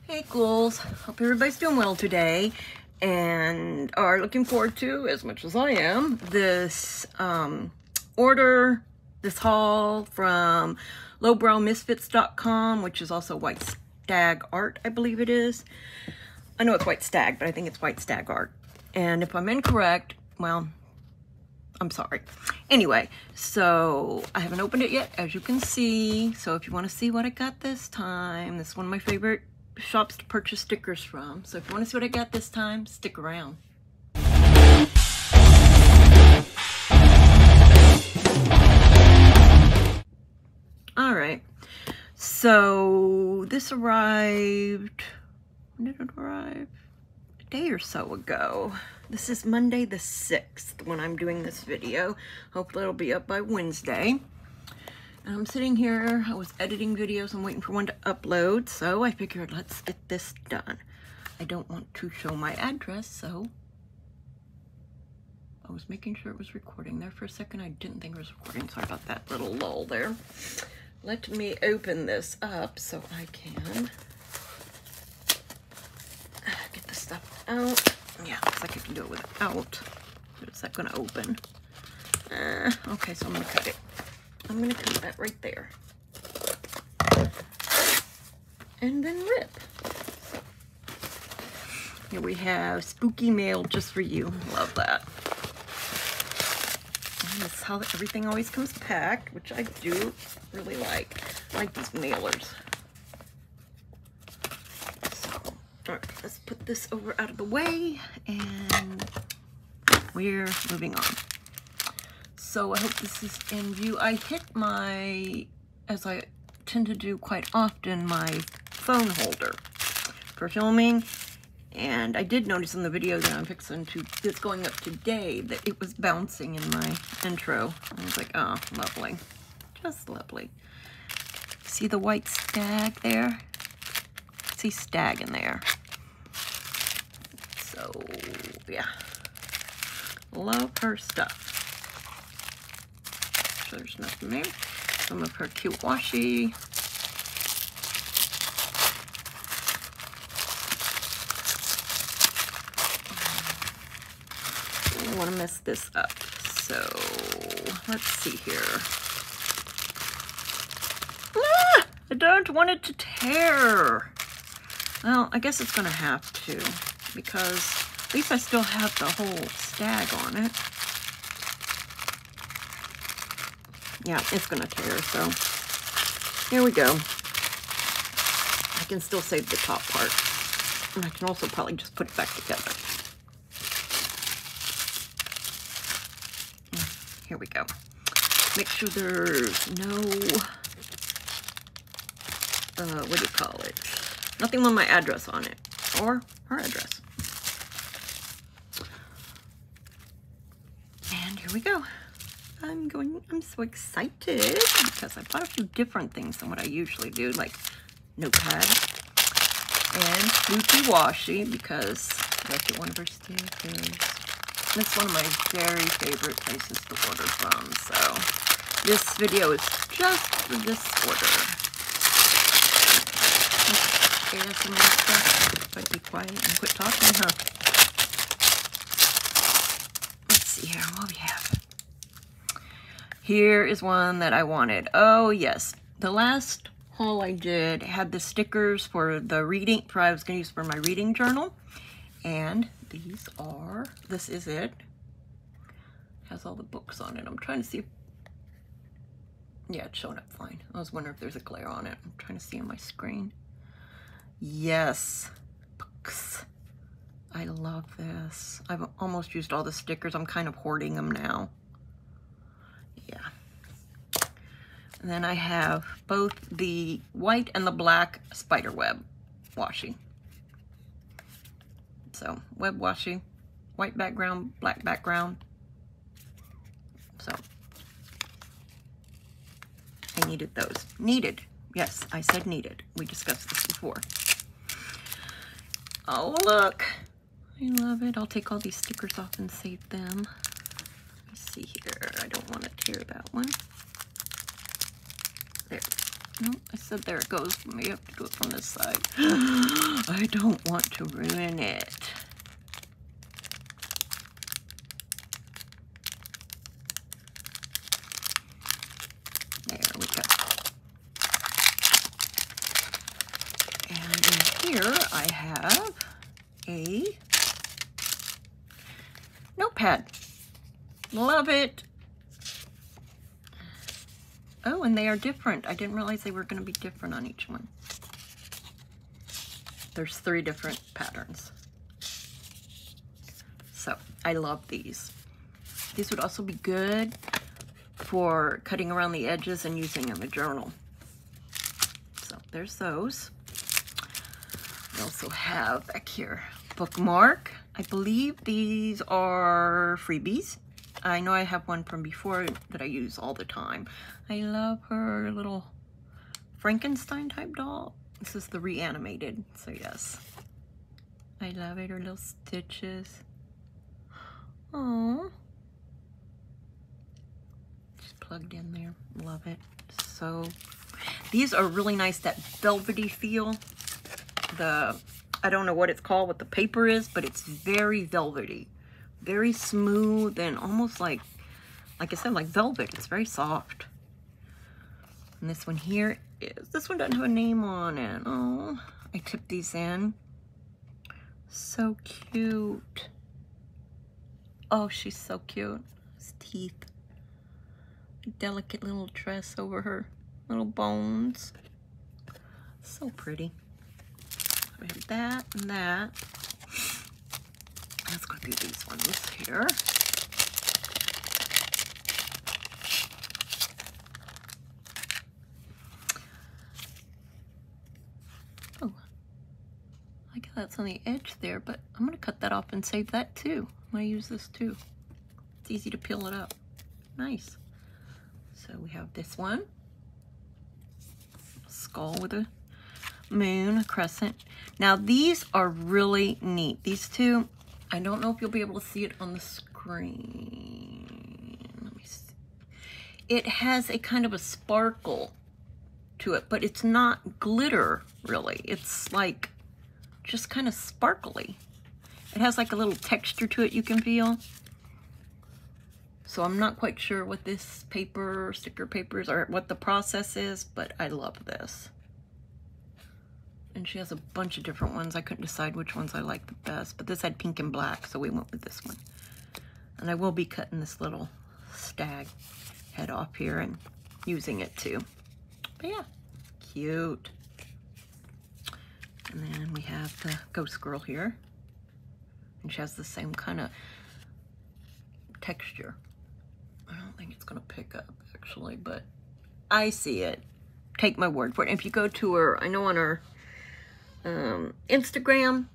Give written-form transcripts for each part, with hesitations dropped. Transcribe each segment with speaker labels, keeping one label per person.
Speaker 1: Hey ghouls, hope everybody's doing well today and are looking forward to, as much as I am, this this haul from lowbrowmisfits.com, which is also White Stag Art, I believe it is. I know it's White Stag, but I think it's White Stag Art. And if I'm incorrect, well, I'm sorry. Anyway, so I haven't opened it yet, as you can see. So if you want to see what I got this time, this is one of my favorite shops to purchase stickers from. So if you want to see what I got this time, stick around. All right. So this arrived, when did it arrive? A day or so ago. This is Monday the 6th when I'm doing this video. Hopefully it'll be up by Wednesday. And I'm sitting here, I was editing videos, I'm waiting for one to upload, so I figured let's get this done. I don't want to show my address, so I was making sure it was recording there for a second. I didn't think it was recording, sorry about that little lull there. Let me open this up so I can get the stuff out. Yeah, looks like I can do it without. But is that gonna open? Okay, so I'm gonna cut it. I'm gonna cut that right there. And then rip. So, here we have spooky mail just for you. Love that. And this is how everything always comes packed, which I do really like. I like these mailers. So, alright, let's put this over out of the way and we're moving on. So I hope this is in view. I hit my, as I tend to do quite often, my phone holder for filming. And I did notice in the video that I'm fixing to, that's going up today, that it was bouncing in my intro. I was like, oh, lovely. Just lovely. See the white stag there? See stag in there. So, yeah. Love her stuff. So there's nothing there. Some of her cute washi. I don't want to mess this up. So let's see here. Ah, I don't want it to tear. Well, I guess it's going to have to, because at least I still have the whole stag on it. Yeah, it's gonna tear, so here we go. I can still save the top part. And I can also probably just put it back together. Here we go. Make sure there's no, what do you call it? Nothing with my address on it, or her address. And here we go. I'm so excited because I bought a few different things than what I usually do, like notepad and spooky washi, because I like it, one of her stickers. It's one of my very favorite places to order from, so this video is just for this order. ASMR stuff, but be quiet and quit talking, huh? Let's see here, what we have. Here is one that I wanted. Oh yes, the last haul I did had the stickers for the reading, I was going to use for my reading journal. And these are, this is it. Has all the books on it. I'm trying to see if, yeah, it's showing up fine. I was wondering if there's a glare on it. I'm trying to see on my screen. Yes, books. I love this. I've almost used all the stickers. I'm kind of hoarding them now. Yeah. And then I have both the white and the black spider web washi. So, web washi, white background, black background. So, I needed those. Needed. Yes, I said needed. We discussed this before. Oh, look. I love it. I'll take all these stickers off and save them. Let's see here. I don't want to tear that one. There. No, I said there it goes. We have to do it from this side. I don't want to ruin it. There we go. And in here I have a notepad. Love it. Oh, and they are different. I didn't realize they were going to be different on each one. There's 3 different patterns. So, I love these. These would also be good for cutting around the edges and using in the journal. So, there's those. We also have back here, bookmark. I believe these are freebies. I know I have one from before that I use all the time. I love her little Frankenstein type doll. This is the reanimated, so yes. I love it, her little stitches. Oh, just plugged in there. Love it. So these are really nice, that velvety feel. I don't know what it's called, what the paper is, but it's very velvety. Very smooth and almost like I said, like velvet. It's very soft. And this one here is, this one doesn't have a name on it. Oh, I tipped these in. So cute. Oh, she's so cute. His teeth. Delicate little dress over her little bones. So pretty. We have that and that. Let's go through these ones here. Oh, I guess that's on the edge there, but I'm going to cut that off and save that too. I'm going to use this too. It's easy to peel it up. Nice. So we have this one. Skull with a moon, a crescent. Now these are really neat. These two, I don't know if you'll be able to see it on the screen. Let me see. It has a kind of a sparkle to it, but it's not glitter really. It's like just kind of sparkly. It has like a little texture to it you can feel. So I'm not quite sure what this paper, sticker papers, or what the process is, but I love this. And she has a bunch of different ones. I couldn't decide which ones I liked the best, but this had pink and black, so we went with this one. And I will be cutting this little stag head off here and using it too. But yeah, cute. And then we have the ghost girl here. And she has the same kind of texture. I don't think it's gonna pick up actually, but I see it. Take my word for it. If you go to her, I know on her Instagram,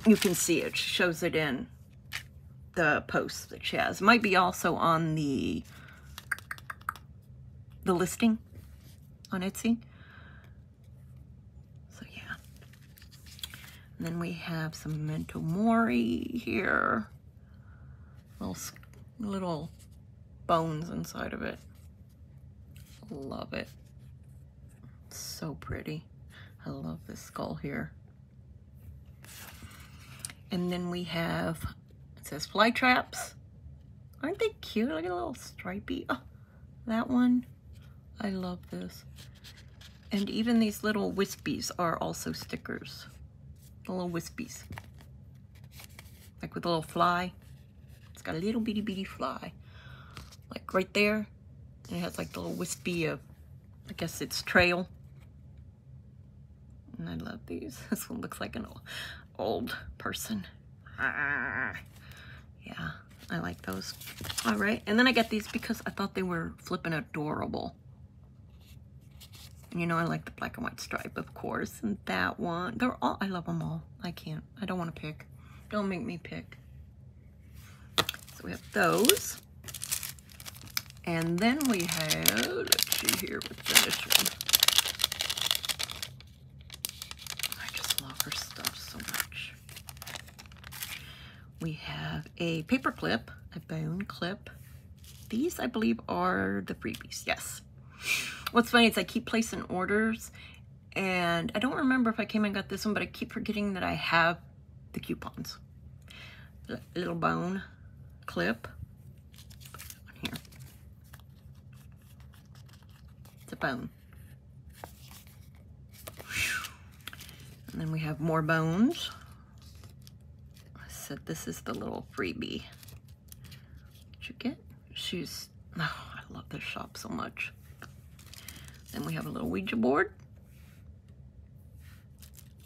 Speaker 1: you can see it. She shows it in the posts that she has. It might be also on the listing on Etsy. So yeah. And then we have some Memento Mori here. Little bones inside of it. Love it. It's so pretty. I love this skull here. And then we have, it says fly traps. Aren't they cute? Look at a little stripey. Oh, that one. I love this. And even these little wispies are also stickers. The little wispies. Like with a little fly. It's got a little bitty bitty fly. Like right there. And it has like the little wispy of, I guess it's trail. And I love these. This one looks like an old person. Yeah, I like those. All right, and then I got these because I thought they were flipping adorable. And you know I like the black and white stripe, of course. And that one, they're all, I love them all. I don't want to pick. Don't make me pick. So we have those. And then we have, let's see here, what's this one? Her stuff so much. We have a paper clip, a bone clip. These I believe are the freebies, yes. What's funny is I keep placing orders, and I don't remember if I came and got this one, but I keep forgetting that I have the coupons. Little bone clip. Here. It's a bone. And then we have more bones. I said this is the little freebie. Did you get? She's, oh, I love this shop so much. Then we have a little Ouija board.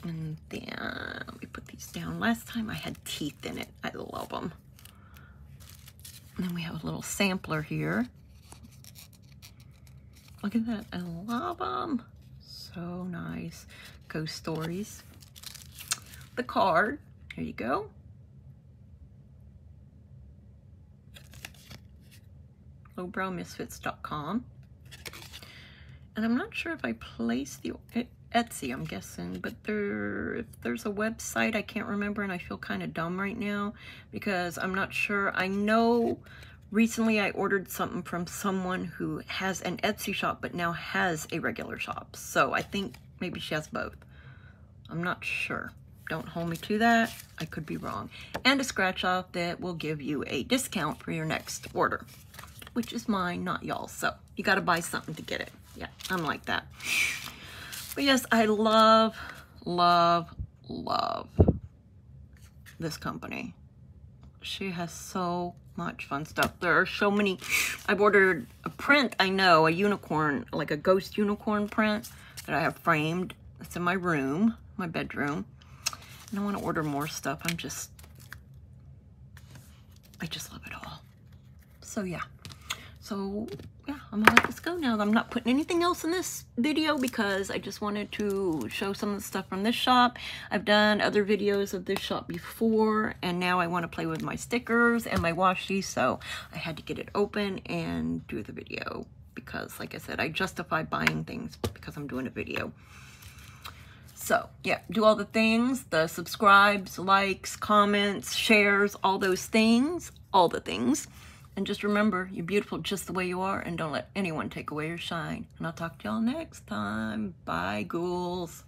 Speaker 1: And then, let me put these down. Last time I had teeth in it. I love them. And then we have a little sampler here. Look at that. I love them. So nice. Ghost stories. The card. Here you go. Lowbrowmisfits.com. And I'm not sure if I placed the Etsy, I'm guessing, but if there's a website, I can't remember, and I feel kind of dumb right now because I'm not sure. I know recently I ordered something from someone who has an Etsy shop but now has a regular shop, so I think maybe she has both. I'm not sure. Don't hold me to that. I could be wrong. And a scratch off that will give you a discount for your next order, which is mine, not y'all. So you got to buy something to get it. Yeah, I'm like that. But yes, I love, love, love this company. She has so much fun stuff. There are so many. I've ordered a print, I know, a unicorn, like a ghost unicorn print that I have framed. It's in my room, my bedroom. And I want to order more stuff. I just love it all. So yeah. So yeah, I'm gonna let this go now. I'm not putting anything else in this video because I just wanted to show some of the stuff from this shop. I've done other videos of this shop before, and now I want to play with my stickers and my washi, so I had to get it open and do the video because, like I said, I justify buying things because I'm doing a video. So yeah, do all the things, the subscribes, likes, comments, shares, all those things, all the things. And just remember, you're beautiful just the way you are, and don't let anyone take away your shine. And I'll talk to y'all next time. Bye, ghouls.